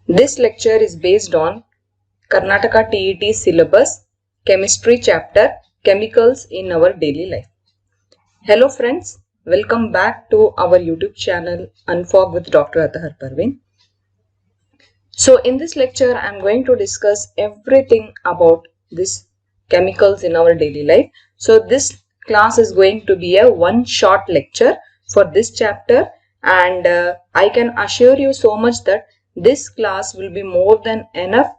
This lecture is based on Karnataka TET syllabus, chemistry chapter, chemicals in our daily life. Hello friends, welcome back to our YouTube channel Unfog with Dr. Atahar Parveen. So in this lecture, I am going to discuss everything about this chemicals in our daily life. So this class is going to be a one short lecture for this chapter, and I can assure you so much that this class will be more than enough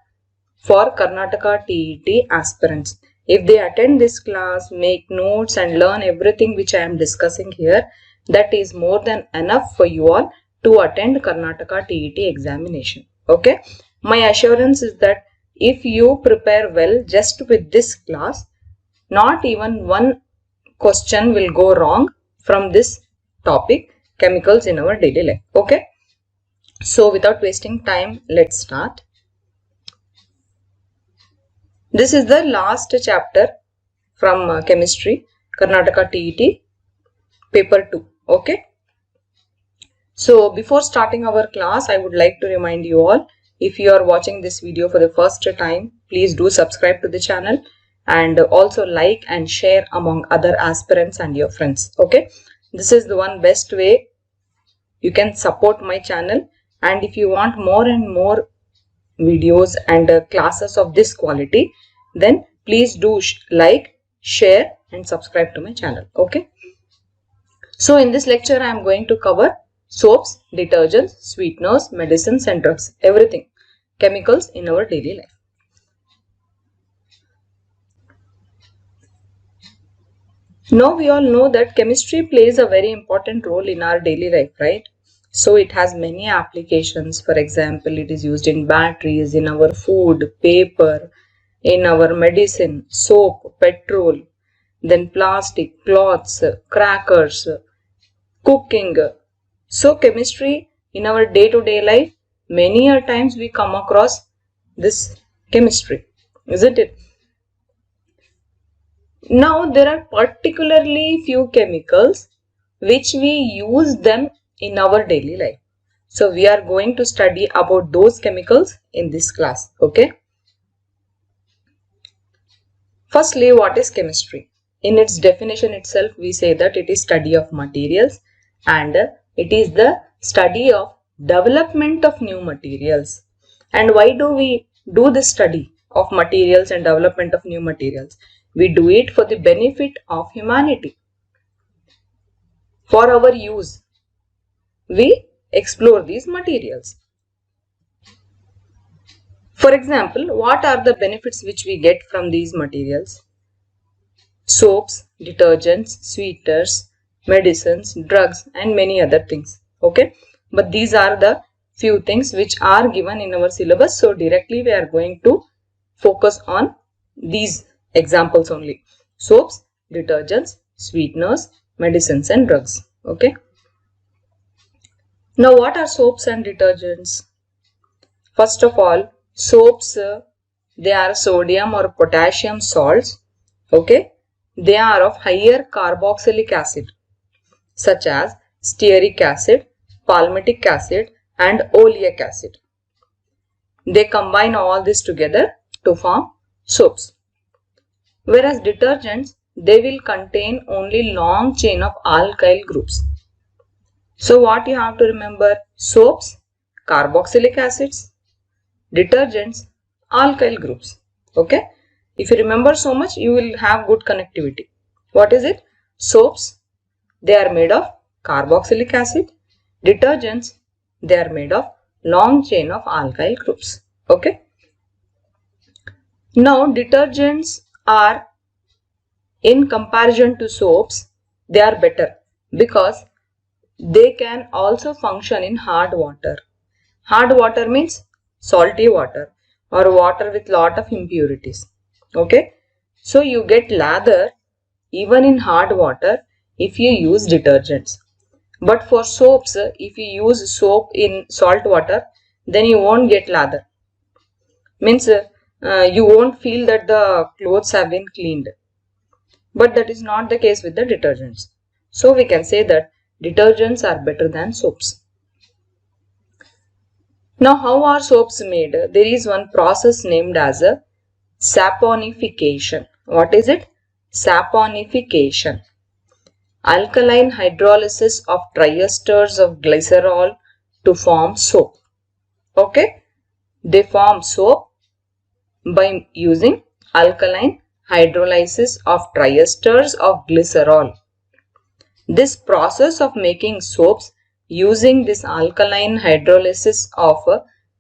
for Karnataka TET aspirants. If they attend this class, make notes and learn everything which I am discussing here, that is more than enough for you all to attend Karnataka TET examination. Okay, my assurance is that if you prepare well just with this class, not even one question will go wrong from this topic, chemicals in our daily life. Okay, so without wasting time, let's start. This is the last chapter from chemistry, Karnataka TET paper 2. Okay. So before starting our class, I would like to remind you all, if you are watching this video for the first time, please do subscribe to the channel and also like and share among other aspirants and your friends. Okay. This is the one best way you can support my channel, and if you want more and more videos and classes of this quality, then please do like, share and subscribe to my channel. Okay. So in this lecture, I am going to cover soaps, detergents, sweeteners, medicines and drugs, everything, chemicals in our daily life. Now we all know that chemistry plays a very important role in our daily life, right? So it has many applications. For example, it is used in batteries, in our food, paper, in our medicine, soap, petrol, then plastic, cloths, crackers, cooking. So chemistry in our day-to-day life, many a times we come across this chemistry, isn't it? Now there are particularly few chemicals which we use them in our daily life. So we are going to study about those chemicals in this class. Okay. Firstly, what is chemistry? In its definition itself, we say that it is study of materials, and it is the study of development of new materials. And why do we do this study of materials and development of new materials? We do it for the benefit of humanity. For our use, we explore these materials. For example, what are the benefits which we get from these materials? Soaps, detergents, sweeteners, medicines, drugs and many other things. Okay, but these are the few things which are given in our syllabus, so directly we are going to focus on these examples only: soaps, detergents, sweeteners, medicines and drugs. Okay, now what are soaps and detergents? First of all, soaps, they are sodium or potassium salts. Okay, they are of higher carboxylic acid, such as stearic acid, palmitic acid and oleic acid. They combine all this together to form soaps. Whereas detergents, they will contain only long chain of alkyl groups. So what you have to remember: soaps, carboxylic acids; detergents, alkyl groups. Okay. If you remember so much, you will have good connectivity. What is it? Soaps, they are made of carboxylic acid. Detergents, they are made of long chain of alkyl groups. Okay. Now detergents are, in comparison to soaps, they are better because they can also function in hard water. Hard water means salty water or water with lot of impurities. Okay, so you get lather even in hard water if you use detergents. But for soaps, if you use soap in salt water, then you won't get lather. Means you won't feel that the clothes have been cleaned. But that is not the case with the detergents. So we can say that detergents are better than soaps. Now, how are soaps made? There is one process named as a saponification. What is it? Saponification. Alkaline hydrolysis of triesters of glycerol to form soap. Okay? They form soap by using alkaline hydrolysis of triesters of glycerol. This process of making soaps using this alkaline hydrolysis of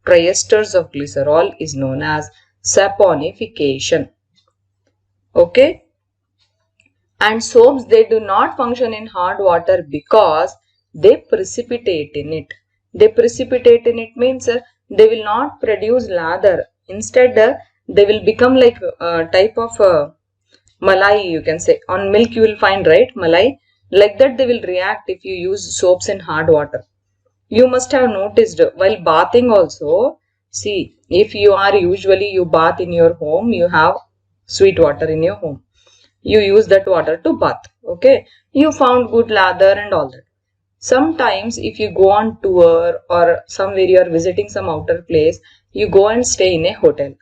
triesters of glycerol is known as saponification. Okay? And soaps, they do not function in hard water because they precipitate in it. They precipitate in it means they will not produce lather. Instead, they will become like a type of malai, you can say. On milk you will find, right, malai. Like that they will react if you use soaps in hard water. You must have noticed while bathing also, see, if you are usually you bath in your home, you have sweet water in your home. You use that water to bath. Okay. You found good lather and all that. Sometimes if you go on tour or somewhere you are visiting some outer place, you go and stay in a hotel.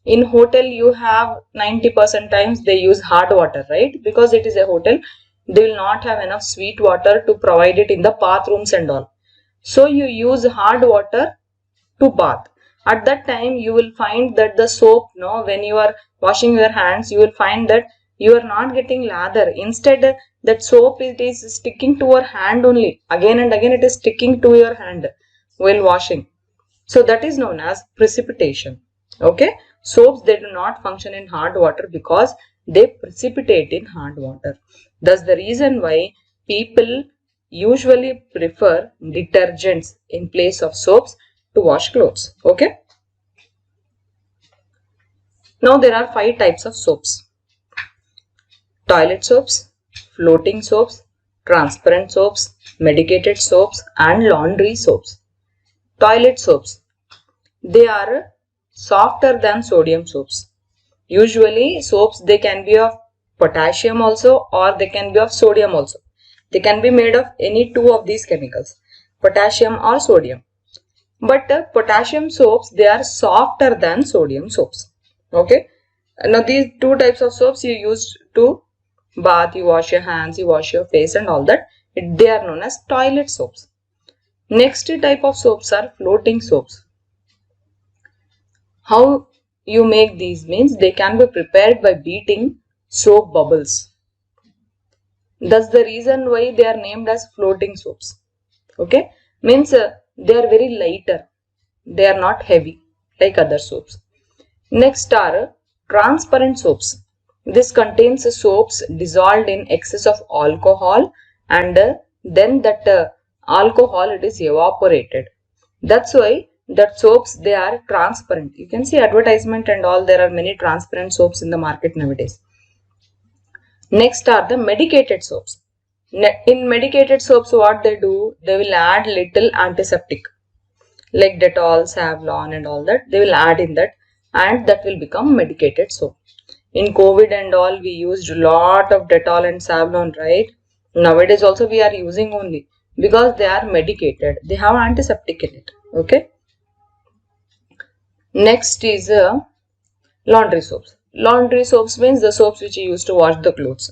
In hotel you have 90% times they use hard water, right? Because it is a hotel, they will not have enough sweet water to provide it in the bathrooms and all. So you use hard water to bath. At that time you will find that the soap, no, when you are washing your hands, you will find that you are not getting lather. Instead, that soap, it is sticking to your hand only. Again and again it is sticking to your hand while washing. So that is known as precipitation. Okay. Soaps, they do not function in hard water because they precipitate in hard water. That's the reason why people usually prefer detergents in place of soaps to wash clothes. Okay. Now there are 5 types of soaps. Toilet soaps, floating soaps, transparent soaps, medicated soaps and laundry soaps. Toilet soaps, they are softer than sodium soaps. Usually soaps, they can be of potassium also or they can be of sodium also. They can be made of any 2 of these chemicals, potassium or sodium. But potassium soaps, they are softer than sodium soaps. Okay. Now these 2 types of soaps you use to bath, you wash your hands, you wash your face and all that. They are known as toilet soaps. Next type of soaps are floating soaps. How you make these means they can be prepared by beating soap bubbles. That's the reason why they are named as floating soaps. Okay, means they are very lighter. They are not heavy like other soaps. Next are transparent soaps. This contains soaps dissolved in excess of alcohol and then that alcohol, it is evaporated. That's why that soaps, they are transparent. You can see advertisement and all, there are many transparent soaps in the market nowadays. Next are the medicated soaps. In medicated soaps, what they do, they will add little antiseptic like Dettol, Savlon and all that. They will add in that and that will become medicated soap. In COVID and all, we used a lot of Dettol and Savlon, right? Nowadays also we are using only because they are medicated. They have antiseptic in it. Okay. Next is laundry soaps. Laundry soaps means the soaps which you use to wash the clothes.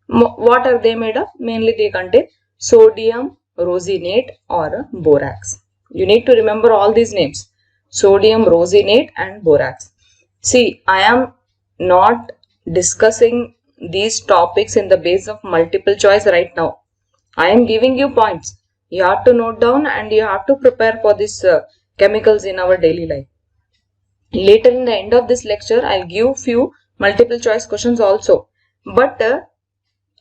What are they made of? Mainly they contain sodium rosinate or borax. You need to remember all these names. Sodium rosinate and borax. See, I am not discussing these topics in the base of multiple choice right now. I am giving you points. You have to note down and you have to prepare for these chemicals in our daily life. Later in the end of this lecture, I'll give few multiple choice questions also. But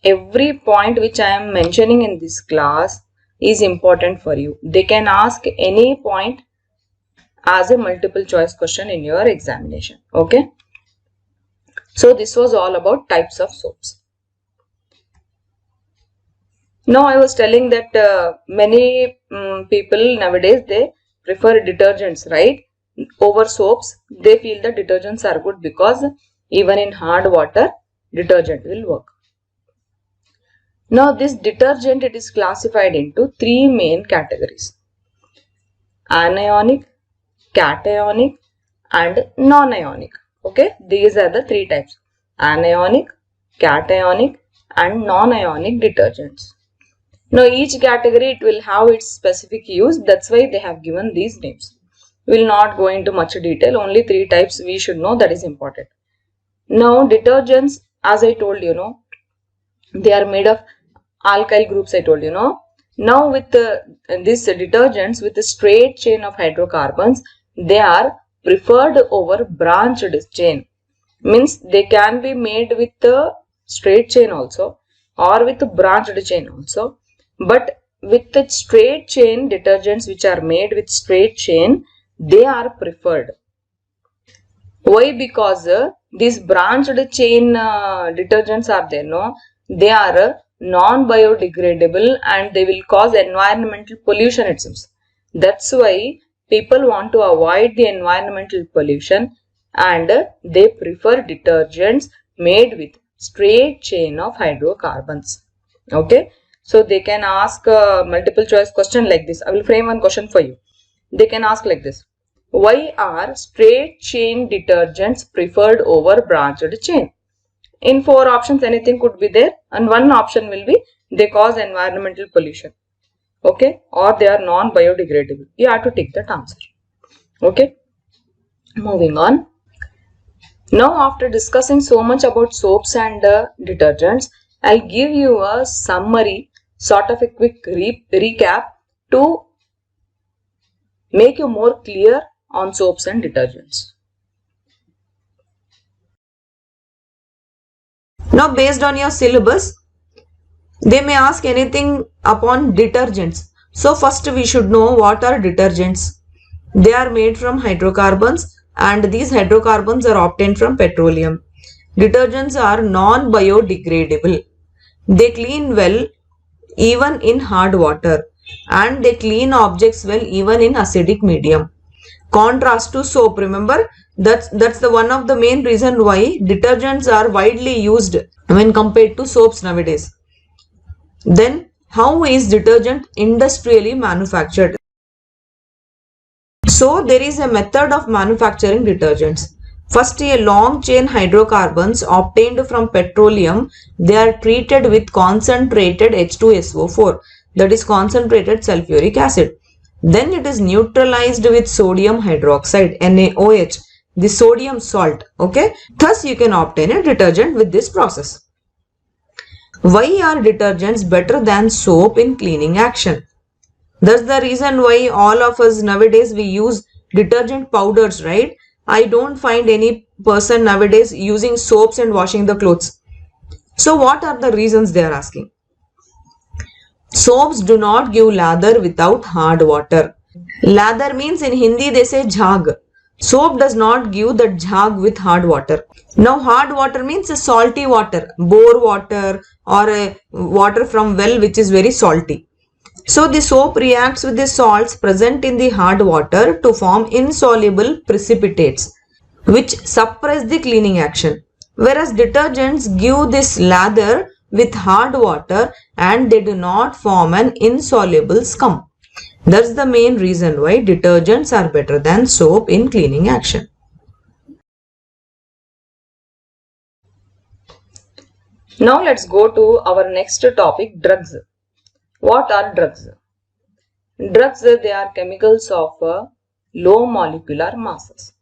every point which I am mentioning in this class is important for you. They can ask any point as a multiple choice question in your examination. Okay. So this was all about types of soaps. Now I was telling that many people nowadays, they prefer detergents, right? Over soaps. They feel that detergents are good because even in hard water, detergent will work. Now this detergent, it is classified into 3 main categories: anionic, cationic and non-ionic. Okay, these are the three types: anionic, cationic and non-ionic detergents. Now each category it will have its specific use, that's why they have given these names. We will not go into much detail, only three types we should know, that is important. Now detergents, as I told you, they are made of alkyl groups, I told you. Now with these detergents with a straight chain of hydrocarbons, they are preferred over branched chain. Means they can be made with a straight chain also or with a branched chain also. But with the straight chain detergents which are made with straight chain, they are preferred. Why? Because these branched chain detergents are there, they are non-biodegradable and they will cause environmental pollution, it seems. That's why people want to avoid the environmental pollution and they prefer detergents made with straight chain of hydrocarbons. Okay, so they can ask multiple choice question like this. I will frame one question for you. They can ask like this: why are straight chain detergents preferred over branched chain? In 4 options anything could be there, and one option will be they cause environmental pollution, okay, or they are non-biodegradable. You have to take that answer. Okay, moving on. Now after discussing so much about soaps and detergents, I'll give you a summary, sort of a quick recap to make you more clear on soaps and detergents. Now based on your syllabus, they may ask anything upon detergents. So first we should know what are detergents. They are made from hydrocarbons and these hydrocarbons are obtained from petroleum. Detergents are non-biodegradable. They clean well even in hard water and they clean objects well even in acidic medium. Contrast to soap, remember that's the one of the main reason why detergents are widely used when compared to soaps nowadays. Then how is detergent industrially manufactured? So there is a method of manufacturing detergents. First, a long chain hydrocarbons obtained from petroleum, they are treated with concentrated H2SO4, that is concentrated sulfuric acid. Then it is neutralized with sodium hydroxide, NaOH, the sodium salt. Okay, thus you can obtain a detergent with this process. Why are detergents better than soap in cleaning action? That's the reason why all of us nowadays we use detergent powders, right? I don't find any person nowadays using soaps and washing the clothes. So what are the reasons they are asking? Soaps do not give lather without hard water. Lather means in Hindi they say jhag. Soap does not give that jhag with hard water. Now hard water means a salty water, bore water or a water from well which is very salty. So the soap reacts with the salts present in the hard water to form insoluble precipitates which suppress the cleaning action. Whereas detergents give this lather with hard water and they do not form an insoluble scum. That's the main reason why detergents are better than soap in cleaning action. Now let's go to our next topic, drugs. What are drugs? Drugs, they are chemicals of low molecular masses.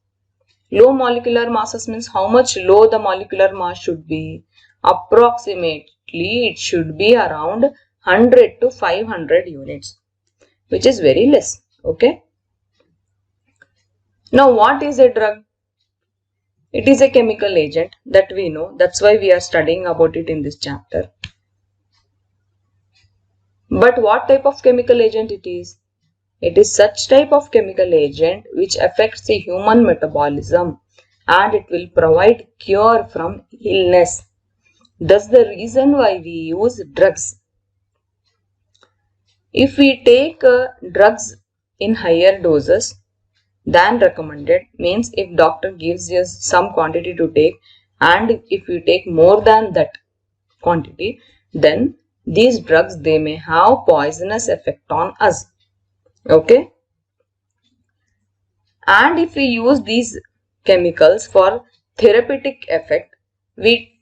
Low molecular masses means how much low the molecular mass should be. Approximately it should be around 100 to 500 units, which is very less. Okay. Now what is a drug? It is a chemical agent that we know. That's why we are studying about it in this chapter. But what type of chemical agent it is? It is such type of chemical agent which affects the human metabolism and it will provide cure from illness. That's the reason why we use drugs. If we take drugs in higher doses than recommended, means if doctor gives us some quantity to take and if we take more than that quantity, then these drugs, they may have poisonous effect on us. Okay. And if we use these chemicals for therapeutic effect, we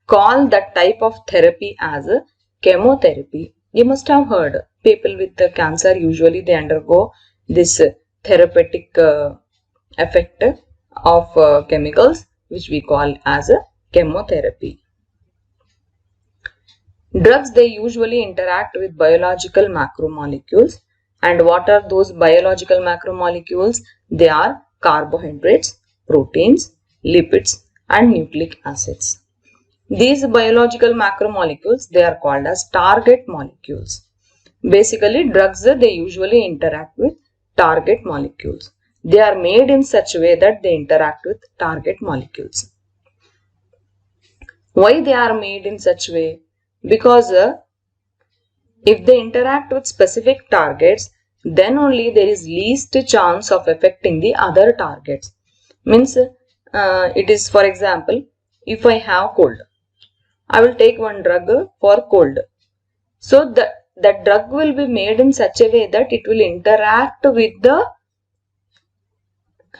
call that type of therapy as a chemotherapy. You must have heard people with cancer usually they undergo this therapeutic effect of chemicals which we call as a chemotherapy. Drugs, they usually interact with biological macromolecules. And what are those biological macromolecules? They are carbohydrates, proteins, lipids and nucleic acids. These biological macromolecules, they are called as target molecules. Basically, drugs, they usually interact with target molecules. They are made in such a way that they interact with target molecules. Why they are made in such a way? Because if they interact with specific targets, then only there is least chance of affecting the other targets. Means it is, for example, if I have cold, I will take one drug for cold. So that drug will be made in such a way that it will interact with the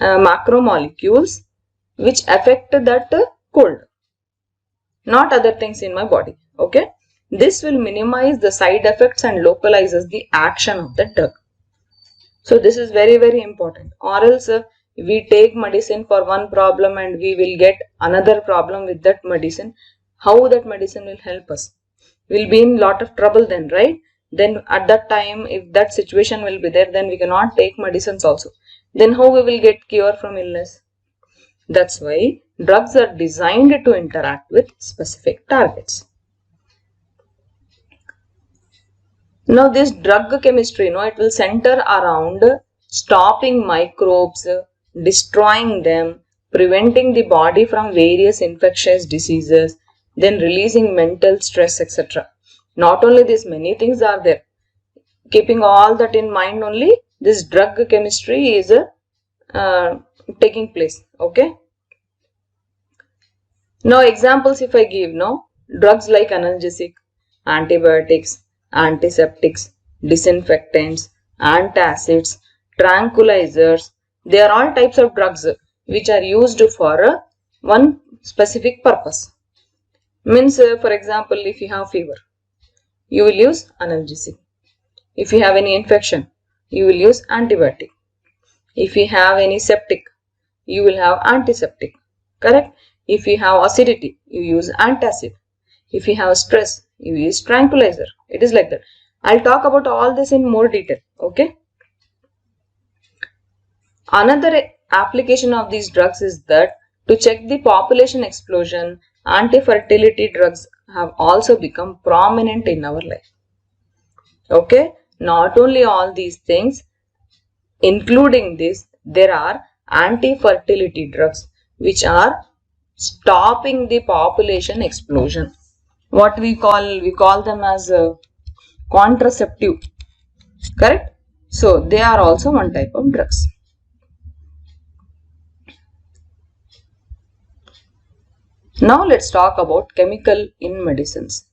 macromolecules which affect that cold, not other things in my body. Okay. This will minimize the side effects and localizes the action of the drug. So this is very, very important. Or else we take medicine for one problem and we will get another problem with that medicine. How that medicine will help us? We'll be in lot of trouble then, right? Then at that time, if that situation will be there, then we cannot take medicines also. Then how we will get cure from illness? That's why drugs are designed to interact with specific targets. Now this drug chemistry, it will center around stopping microbes, destroying them, preventing the body from various infectious diseases, then releasing mental stress, etc. Not only this, many things are there. Keeping all that in mind only, this drug chemistry is taking place. Okay. Now examples if I give, drugs like analgesic, antibiotics, antiseptics, disinfectants, antacids, tranquilizers, they are all types of drugs which are used for one specific purpose. Means for example, if you have fever, you will use analgesic. If you have any infection, you will use antibiotic. If you have any septic, you will have antiseptic. Correct? If you have acidity, you use antacid. If you have stress, you use tranquilizer. It is like that. I'll talk about all this in more detail. Okay. Another application of these drugs is that to check the population explosion, anti-fertility drugs have also become prominent in our life. Okay. Not only all these things, including this, there are anti-fertility drugs which are stopping the population explosion. What we call them as contraceptive. Correct? So they are also one type of drugs. Now let's talk about chemical in medicines.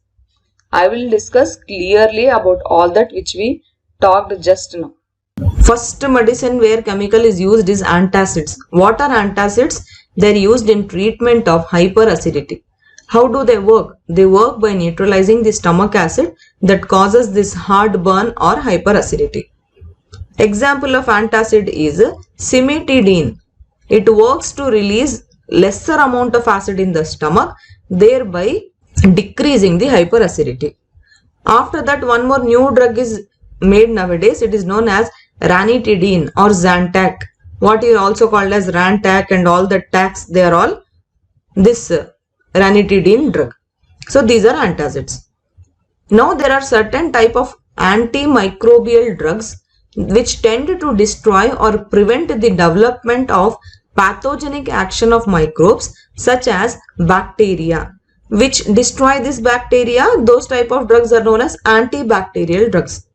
I will discuss clearly about all that which we talked just now. First medicine where chemical is used is antacids. What are antacids? They are used in treatment of hyperacidity. How do they work? They work by neutralizing the stomach acid that causes this heartburn or hyperacidity. Example of antacid is cimetidine. It works to release lesser amount of acid in the stomach, thereby decreasing the hyperacidity. After that, one more new drug is made nowadays. It is known as ranitidine or Zantac. What is also called as Rantac and all the tacs, they are all this ranitidine drug. So these are antacids. Now there are certain type of antimicrobial drugs which tend to destroy or prevent the development of pathogenic action of microbes such as bacteria. Which destroy this bacteria, those type of drugs are known as antibacterial drugs.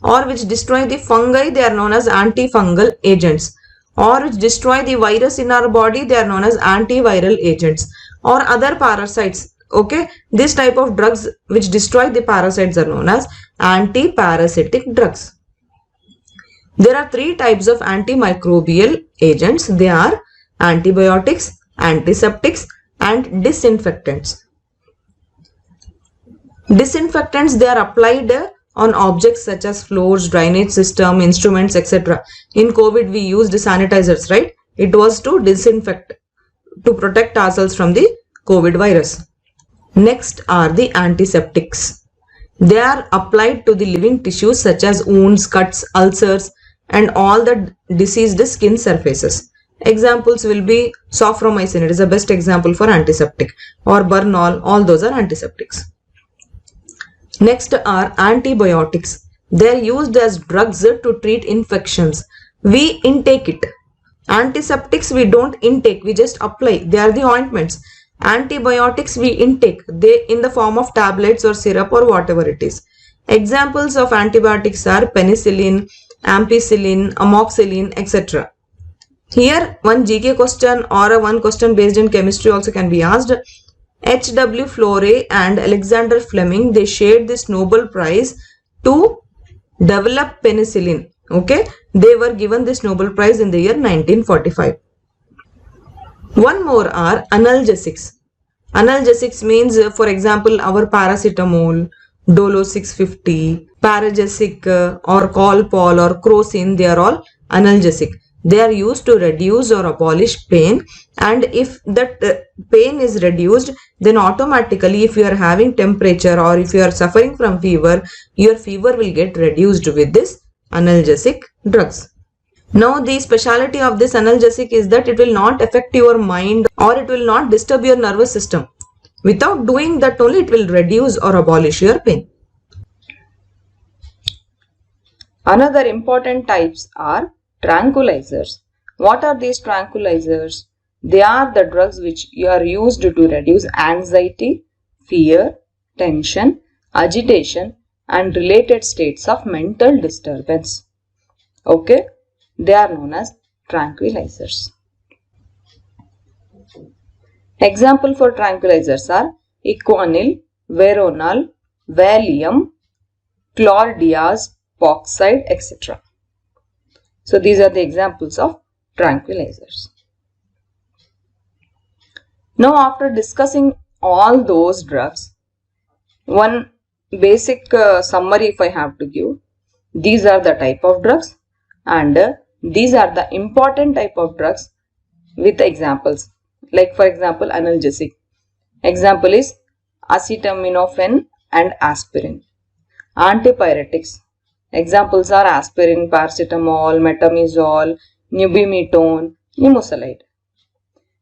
Or which destroy the fungi, they are known as antifungal agents. Or which destroy the virus in our body, they are known as antiviral agents. Or other parasites. Okay, this type of drugs which destroy the parasites are known as antiparasitic drugs. There are three types of antimicrobial agents. They are antibiotics, antiseptics, and disinfectants. Disinfectants, they are applied on objects such as floors, drainage system, instruments, etc. In COVID, we used sanitizers, right? It was to disinfect, to protect ourselves from the COVID virus. Next are the antiseptics. They are applied to the living tissues such as wounds, cuts, ulcers, and all the diseased skin surfaces. Examples will be sofromycin, it is the best example for antiseptic, or Bernol, all those are antiseptics. Next are antibiotics. They are used as drugs to treat infections. We intake it. Antiseptics we don't intake, we just apply. They are the ointments. Antibiotics we intake, they in the form of tablets or syrup or whatever it is. Examples of antibiotics are penicillin, ampicillin, amoxicillin, etc. Here one GK question or a one question based in chemistry also can be asked. H.W. Florey and Alexander Fleming, they shared this Nobel Prize to develop penicillin. Okay, they were given this Nobel Prize in the year 1945. One more are analgesics. Analgesics means, for example, our paracetamol, Dolo 650, Paragesic or Calpol or Crocin, they are all analgesic. They are used to reduce or abolish pain, and if that pain is reduced, then automatically if you are having temperature or if you are suffering from fever, your fever will get reduced with this analgesic drugs. Now the speciality of this analgesic is that it will not affect your mind or it will not disturb your nervous system. Without doing that only it will reduce or abolish your pain. Another important types are tranquilizers. What are these tranquilizers? They are the drugs which are used to reduce anxiety, fear, tension, agitation and related states of mental disturbance. Okay, they are known as tranquilizers. Example for tranquilizers are Econil, Veronal, Valium, Chlordiaz, Poxide, etc. So these are the examples of tranquilizers. Now after discussing all those drugs, one basic summary if I have to give, these are the type of drugs and these are the important type of drugs with examples. Like for example analgesic. Example is acetaminophen and aspirin. Antipyretics. Examples are aspirin, paracetamol, metamizole, nubimetone, nimesulide.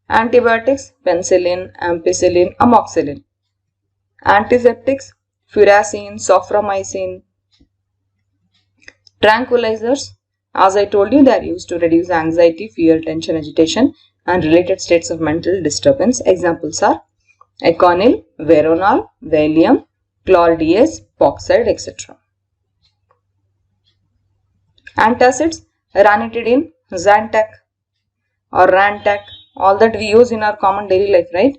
Antibiotics, penicillin, ampicillin, amoxicillin. Antiseptics, furacin, sofromycin. Tranquilizers, as I told you, they are used to reduce anxiety, fear, tension, agitation and related states of mental disturbance. Examples are Econil, Veronal, Valium, Chlordiaz, Poxide, etc. Antacids, ranitidine, Zantac or Rantac, all that we use in our common daily life, right?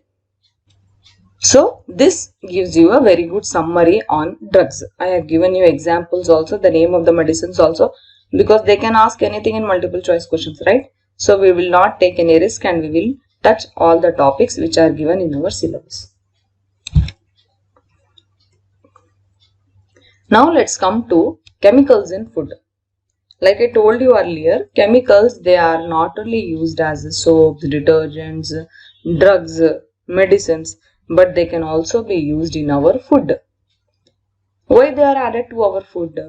So this gives you a very good summary on drugs. I have given you examples also, the name of the medicines also, because they can ask anything in multiple choice questions, right? So we will not take any risk and we will touch all the topics which are given in our syllabus. Now let's come to chemicals in food. Like I told you earlier, chemicals, they are not only used as soaps, detergents, drugs, medicines, but they can also be used in our food. Why they are added to our food?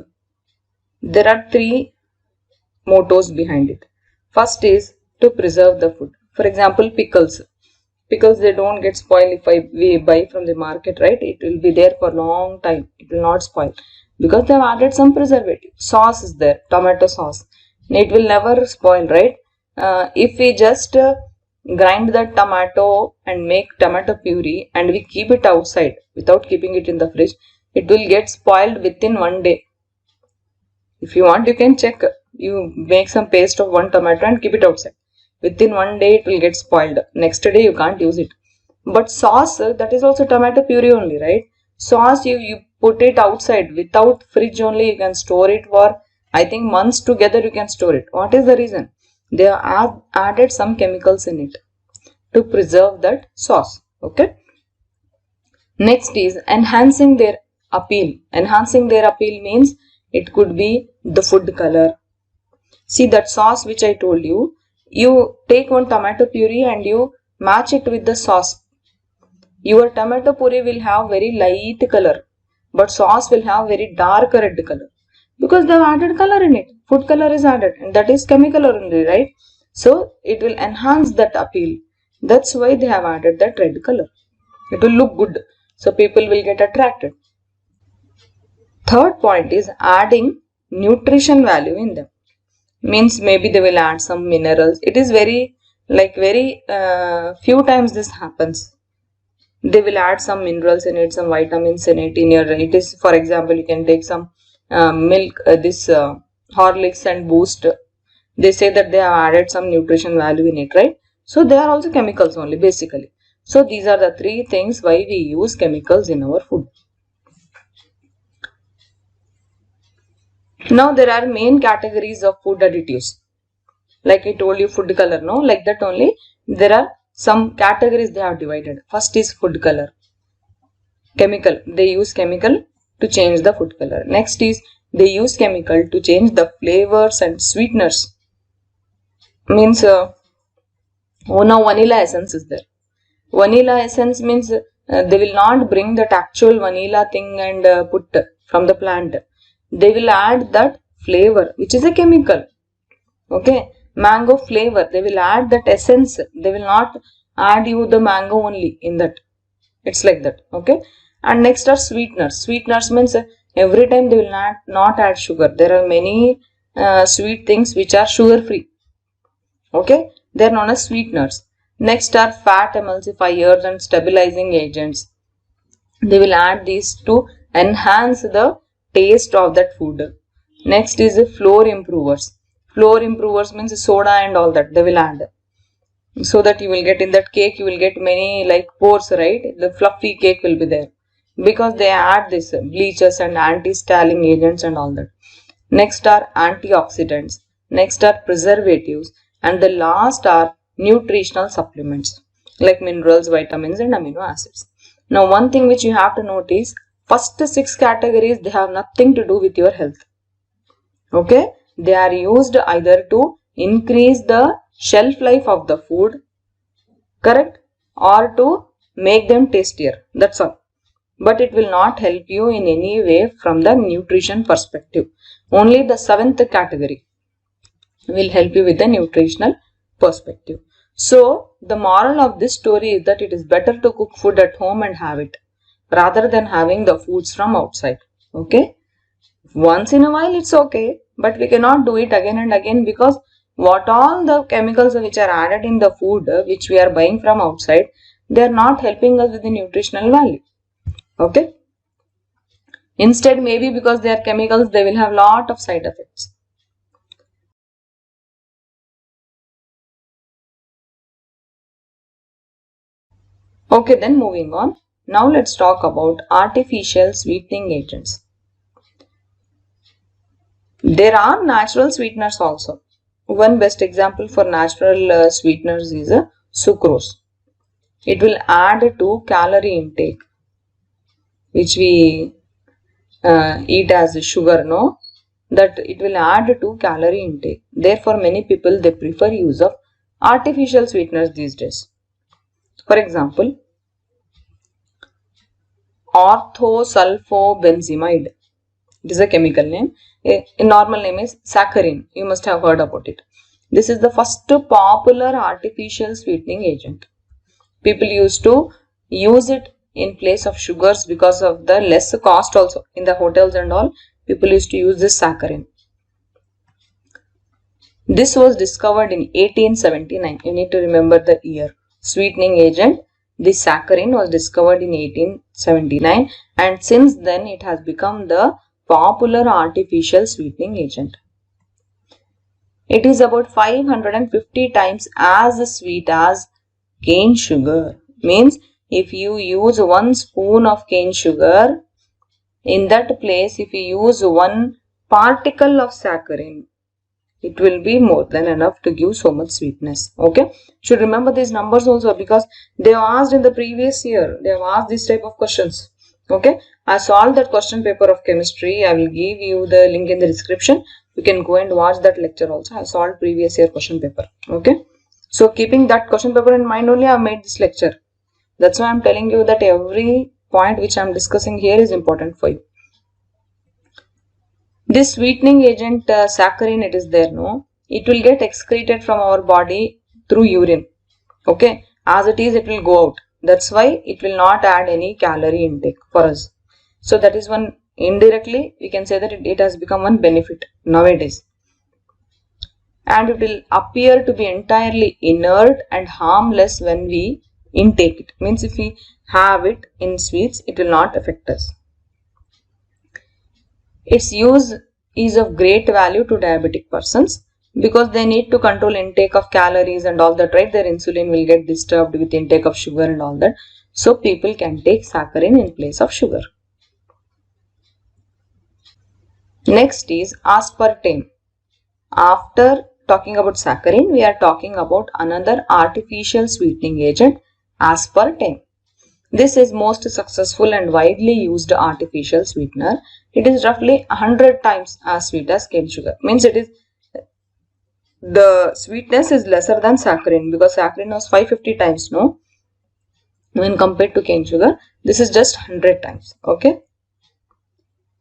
There are three mottos behind it. First is to preserve the food. For example, pickles. Pickles, they don't get spoiled if we buy from the market, right? It will be there for a long time. It will not spoil because they have added some preservative. Sauce is there, tomato sauce. It will never spoil, right? If we just grind the tomato and make tomato puree and we keep it outside without keeping it in the fridge, it will get spoiled within 1 day. If you want, you can check. You make some paste of one tomato and keep it outside. Within 1 day, it will get spoiled. Next day, you can't use it. But sauce, that is also tomato puree only, right? Sauce, you put it outside without fridge only. You can store it for I think months together you can store it. What is the reason? They have added some chemicals in it to preserve that sauce. Okay. Next is enhancing their appeal. Enhancing their appeal means it could be the food color. See that sauce which I told you, you take one tomato puree and you match it with the sauce. Your tomato puree will have very light color, but sauce will have very dark red color because they have added color in it. Food color is added and that is chemical only, right? So it will enhance that appeal. That's why they have added that red color. It will look good. So people will get attracted. Third point is adding nutrition value in them. Means maybe they will add some minerals. It is very few times this happens. They will add some minerals in it, some vitamins in it. It is, for example, you can take some milk, Horlicks and Boost. They say that they have added some nutrition value in it, right? So they are also chemicals only basically. So these are the three things why we use chemicals in our food. Now there are main categories of food additives. Like I told you, food color, no? Like that only. There are some categories they have divided. First is food color. Chemical. They use chemical to change the food color. Next is they use chemical to change the flavors and sweeteners. Means now vanilla essence is there. Vanilla essence means they will not bring that actual vanilla thing and put from the plant. They will add that flavor which is a chemical. Okay. Mango flavor. They will add that essence. They will not add you the mango only in that. It's like that. Okay. And next are sweeteners. Sweeteners means every time they will not add sugar. There are many sweet things which are sugar free. Okay. They are known as sweeteners. Next are fat emulsifiers and stabilizing agents. They will add these to enhance the taste of that food. Next is flour improvers. Flour improvers means soda and all that they will add. So that you will get in that cake, you will get many like pores, right? The fluffy cake will be there. Because they add this bleaches and anti-stalling agents and all that. Next are antioxidants. Next are preservatives. And the last are nutritional supplements like minerals, vitamins and amino acids. Now one thing which you have to note is first 6 categories, they have nothing to do with your health. Okay. They are used either to increase the shelf life of the food, correct, or to make them tastier. That's all. But it will not help you in any way from the nutrition perspective. Only the 7th category will help you with the nutritional perspective. So the moral of this story is that it is better to cook food at home and have it rather than having the foods from outside. Okay. Once in a while it's okay, but we cannot do it again and again because what all the chemicals which are added in the food which we are buying from outside, they are not helping us with the nutritional value. Okay. Instead, maybe because they are chemicals, they will have lot of side effects. Okay, then moving on. Now let's talk about artificial sweetening agents. There are natural sweeteners also. One best example for natural sweeteners is sucrose. It will add to calorie intake, which we eat as sugar, no? That it will add to calorie intake. Therefore, many people, they prefer use of artificial sweeteners these days. For example, orthosulfobenzimide. It is a chemical name. A normal name is saccharin. You must have heard about it. This is the first popular artificial sweetening agent. People used to use it in place of sugars because of the less cost also. In the hotels and all, people used to use this saccharin. This was discovered in 1879. You need to remember the year. Sweetening agent, this saccharin was discovered in 1879 and since then it has become the popular artificial sweetening agent. It is about 550 times as sweet as cane sugar. Means if you use 1 spoon of cane sugar, in that place if you use 1 particle of saccharin, it will be more than enough to give so much sweetness. Okay, should remember these numbers also, because they have asked in the previous year, they have asked this type of questions. Okay, I solved that question paper of chemistry. I will give you the link in the description. You can go and watch that lecture also. I solved previous year question paper. Okay, so keeping that question paper in mind only, I have made this lecture. That's why I am telling you that every point which I am discussing here is important for you. This sweetening agent saccharin, it is there, no? It will get excreted from our body through urine. Okay, as it is, it will go out. That's why it will not add any calorie intake for us. So that is one, indirectly we can say that it has become one benefit nowadays. And it will appear to be entirely inert and harmless when we intake it. Means if we have it in sweets, it will not affect us. Its use is of great value to diabetic persons, because they need to control intake of calories and all that, right? Their insulin will get disturbed with intake of sugar and all that. So people can take saccharin in place of sugar. Next is aspartame. After talking about saccharin, we are talking about another artificial sweetening agent, aspartame. This is most successful and widely used artificial sweetener. It is roughly 100 times as sweet as cane sugar. Means it is, the sweetness is lesser than saccharin, because saccharin was 550 times, no? When compared to cane sugar, this is just 100 times. Okay.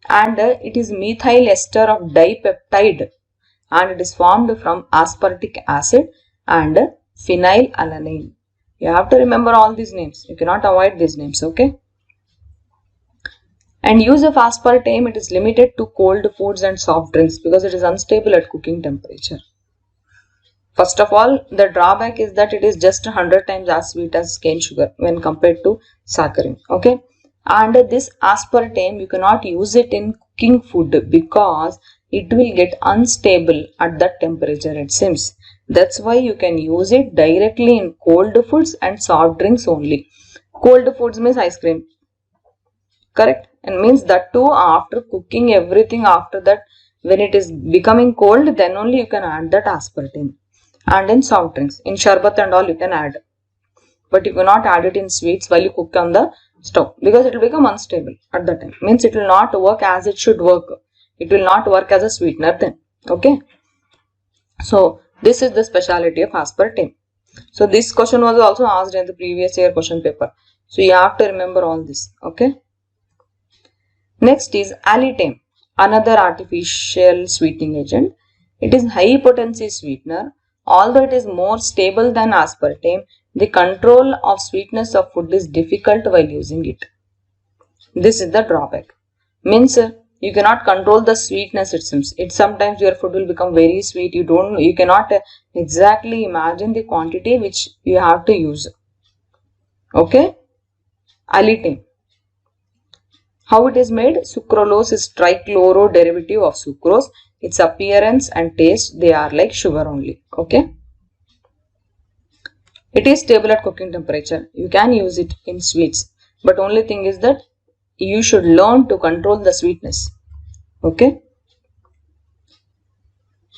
And it is methyl ester of dipeptide, and it is formed from aspartic acid and phenylalanine. You have to remember all these names. You cannot avoid these names. Okay. And use of aspartame, it is limited to cold foods and soft drinks, because it is unstable at cooking temperature. First of all, the drawback is that it is just 100 times as sweet as cane sugar when compared to saccharin. Okay. And this aspartame, you cannot use it in cooking food, because it will get unstable at that temperature, it seems. That's why you can use it directly in cold foods and soft drinks only. Cold foods means ice cream. Correct? And means that too after cooking everything, after that when it is becoming cold, then only you can add that aspartame. And in soft drinks, in sharbat and all you can add. But you cannot add it in sweets while you cook on the stove, because it will become unstable at that time. Means it will not work as it should work. It will not work as a sweetener then. Okay. So this is the speciality of aspartame. So this question was also asked in the previous year question paper. So you have to remember all this. Okay. Next is alitame, another artificial sweetening agent. It is high potency sweetener. Although it is more stable than aspartame, the control of sweetness of food is difficult while using it. This is the drawback. Means you cannot control the sweetness, it seems. It sometimes your food will become very sweet. You cannot exactly imagine the quantity which you have to use. Okay. Alitame. How it is made? Sucralose is trichloro derivative of sucrose. Its appearance and taste, they are like sugar only. Okay. It is stable at cooking temperature. You can use it in sweets. But only thing is that you should learn to control the sweetness. Okay.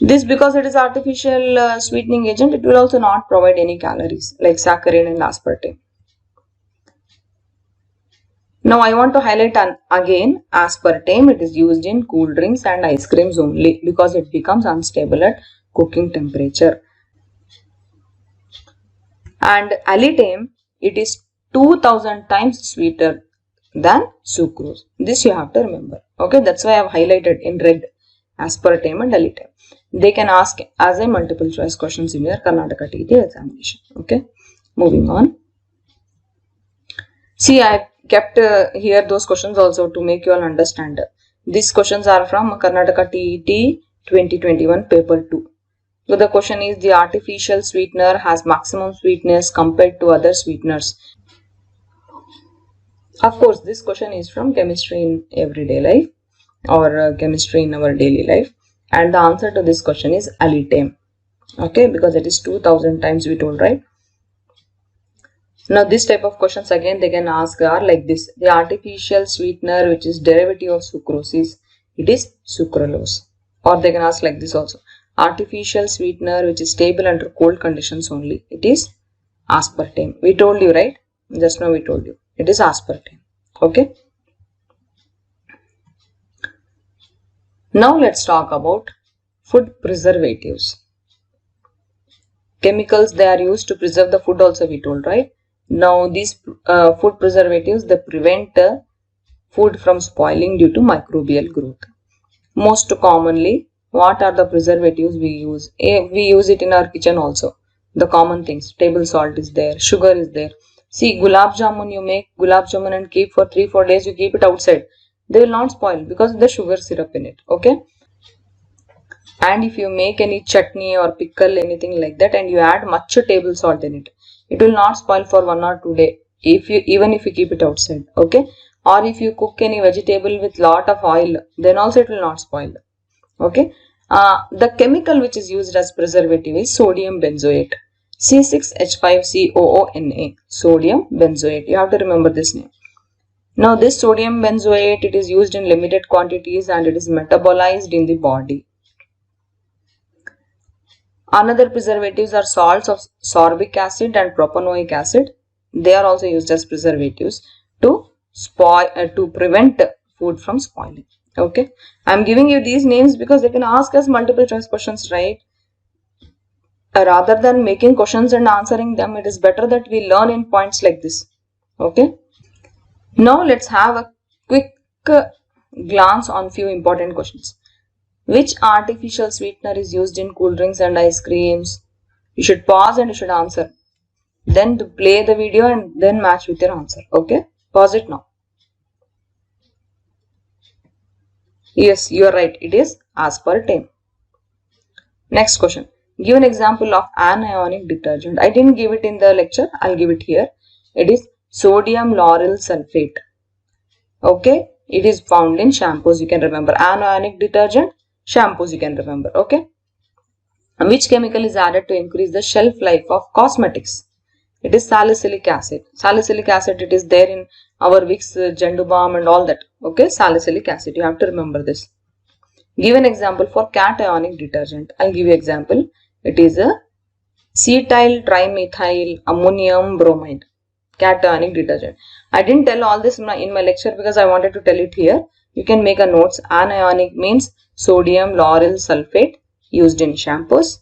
This, because it is artificial sweetening agent, it will also not provide any calories like saccharin and aspartame. Now I want to highlight again aspartame. It is used in cool drinks and ice creams only, because it becomes unstable at cooking temperature. And alitame, it is 2000 times sweeter than sucrose. This you have to remember. Okay, that's why I have highlighted in red aspartame and alitame. They can ask as a multiple choice questions in your Karnataka TET examination. Okay, moving on. See, I kept here those questions also to make you all understand. These questions are from Karnataka TET 2021 paper 2. So the question is, the artificial sweetener has maximum sweetness compared to other sweeteners. Of course, this question is from chemistry in everyday life, or chemistry in our daily life. And the answer to this question is alitame. Okay, because it is 2000 times we told, right? Now this type of questions again they can ask are like this. The artificial sweetener which is derivative of sucrose is It is sucralose. Or they can ask like this also. Artificial sweetener which is stable under cold conditions only. It is aspartame. We told you, right? Just now we told you. It is aspartame. Okay. Now let's talk about food preservatives. Chemicals they are used to preserve the food also we told, right? Now these food preservatives they prevent food from spoiling due to microbial growth. Most commonly, what are the preservatives we use? We use it in our kitchen also. The common things, table salt is there, sugar is there. See, gulab jamun, you make gulab jamun and keep for 3-4 days, you keep it outside. They will not spoil because of the sugar syrup in it, okay? And if you make any chutney or pickle, anything like that, and you add much table salt in it, it will not spoil for 1 or 2 days, even if you keep it outside, okay? Or if you cook any vegetable with lot of oil, then also it will not spoil, okay? The chemical which is used as preservative is sodium benzoate, C6H5COONA, sodium benzoate. You have to remember this name. Now this sodium benzoate, it is used in limited quantities and it is metabolized in the body. Another preservatives are salts of sorbic acid and propanoic acid. They are also used as preservatives to prevent food from spoiling. Okay, I am giving you these names because they can ask us multiple choice questions, right? Rather than making questions and answering them, it is better that we learn in points like this. Okay. Now let's have a quick glance on few important questions. Which artificial sweetener is used in cool drinks and ice creams? You should pause and you should answer. Then to play the video and then match with your answer. Okay. Pause it now. Yes, you are right. It is aspartame. Next question. Give an example of anionic detergent. I didn't give it in the lecture. I'll give it here. It is sodium lauryl sulfate. Okay. It is found in shampoos. You can remember. Anionic detergent. Shampoos you can remember. Okay. And which chemical is added to increase the shelf life of cosmetics? It is salicylic acid. Salicylic acid, it is there in our Vicks, Gendu Balm and all that. Okay, salicylic acid. You have to remember this. Give an example for cationic detergent. I'll give you example. It is a cetyl trimethyl ammonium bromide. Cationic detergent. I didn't tell all this in my lecture because I wanted to tell it here. You can make a notes. Anionic means sodium lauryl sulfate used in shampoos.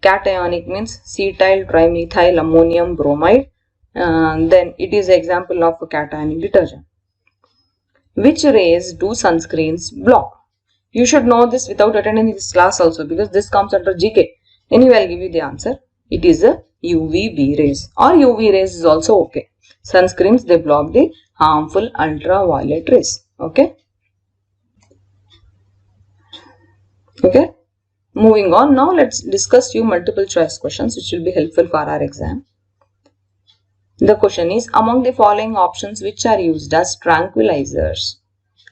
Cationic means cetyl trimethyl ammonium bromide. Then it is an example of a cationic detergent. Which rays do sunscreens block? You should know this without attending this class also because this comes under GK. Anyway, I'll give you the answer. It is a UVB rays or UV rays is also okay. Sunscreens, they block the harmful ultraviolet rays. Okay. Okay. Moving on, now let's discuss few multiple choice questions which will be helpful for our exam. The question is, among the following options which are used as tranquilizers?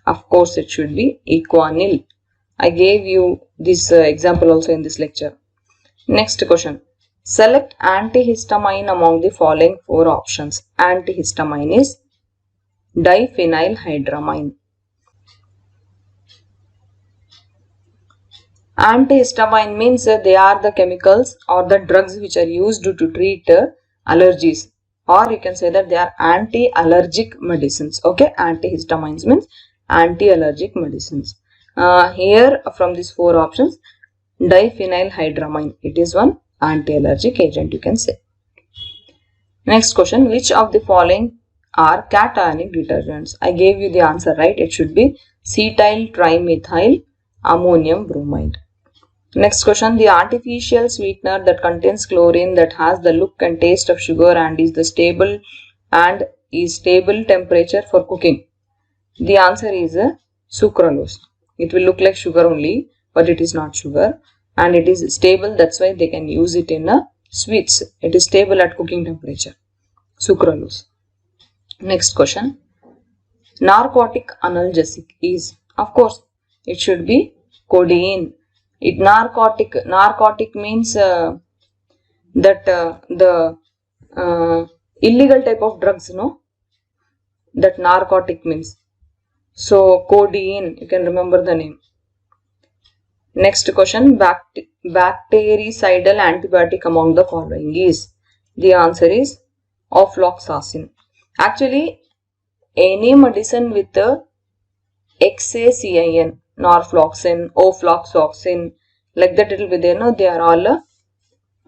Of course, it should be Equanil. I gave you this example also in this lecture. Next question. Select antihistamine among the following 4 options. Antihistamine is diphenylhydramine. Antihistamine means they are the chemicals or the drugs which are used to treat allergies, or you can say that they are anti-allergic medicines. Okay, antihistamines means anti-allergic medicines. Here from these 4 options, diphenylhydramine, it is one anti-allergic agent, you can say. Next question, which of the following are cationic detergents? I gave you the answer, right? It should be cetyl trimethyl ammonium bromide. Next question, the artificial sweetener that contains chlorine that has the look and taste of sugar and is stable temperature for cooking. The answer is sucralose. It will look like sugar only, but it is not sugar and it is stable. That's why they can use it in sweets. It is stable at cooking temperature. Sucralose. Next question, narcotic analgesic is, of course, it should be codeine. Narcotic means that the illegal type of drugs, no? That narcotic means. So codeine, you can remember the name. Next question, bactericidal antibiotic among the following is, the answer is ofloxacin. Actually, any medicine with the XACIN, norfloxacin, ofloxacin, like that it will be there. No, they are all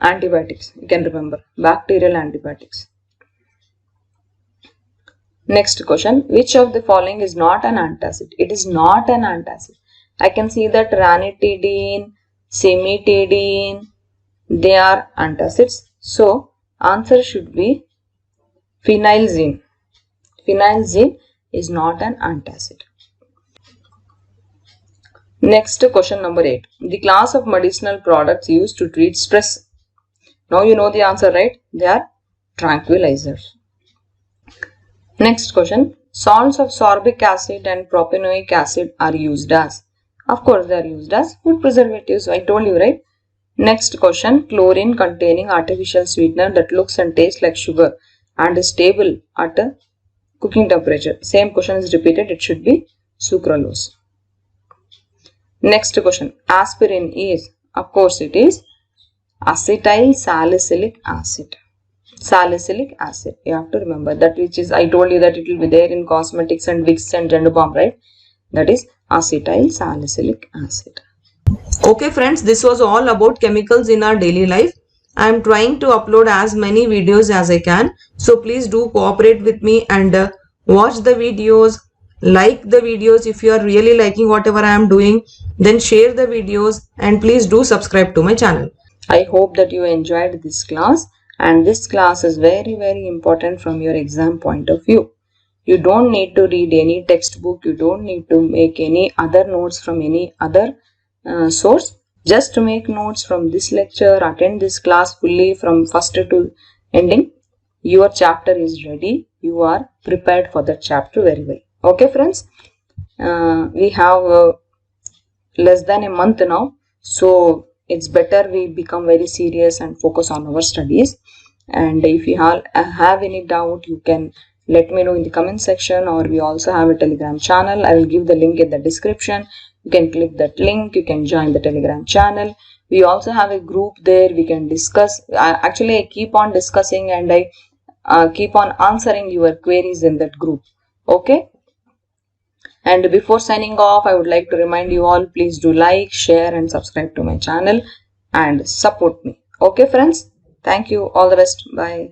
antibiotics. You can remember, bacterial antibiotics. Next question, which of the following is not an antacid? It is not an antacid. I can see that ranitidine, cimetidine, they are antacids. So, answer should be phenylzine. Phenylzine is not an antacid. Next question number 8. The class of medicinal products used to treat stress. Now you know the answer, right? They are tranquilizers. Next question. Salts of sorbic acid and propanoic acid are used as. Of course, they are used as food preservatives. I told you, right? Next question. Chlorine containing artificial sweetener that looks and tastes like sugar and is stable at a cooking temperature. Same question is repeated. It should be sucralose. Next question. Aspirin is, of course, it is acetyl salicylic acid. Salicylic acid, you have to remember that, which is, I told you that it will be there in cosmetics and wigs and gender balm, right? That is acetyl salicylic acid. Okay friends, this was all about chemicals in our daily life. I am trying to upload as many videos as I can, so please do cooperate with me and watch the videos, like the videos. If you are really liking whatever I am doing, then share the videos and please do subscribe to my channel. I hope that you enjoyed this class, and this class is very important from your exam point of view. You don't need to read any textbook, you don't need to make any other notes from any other source. Just to make notes from this lecture, attend this class fully from first to ending. Your chapter is ready. You are prepared for the chapter very well. Okay friends, we have less than a month now, so it's better we become very serious and focus on our studies. And if you have any doubt, you can let me know in the comment section, or we also have a Telegram channel. I will give the link in the description. You can click that link, you can join the Telegram channel. We also have a group there, we can discuss. Actually, I keep on discussing and I keep on answering your queries in that group. Okay. And before signing off, I would like to remind you all, please do like, share and subscribe to my channel and support me. Okay friends, thank you, all the best, bye.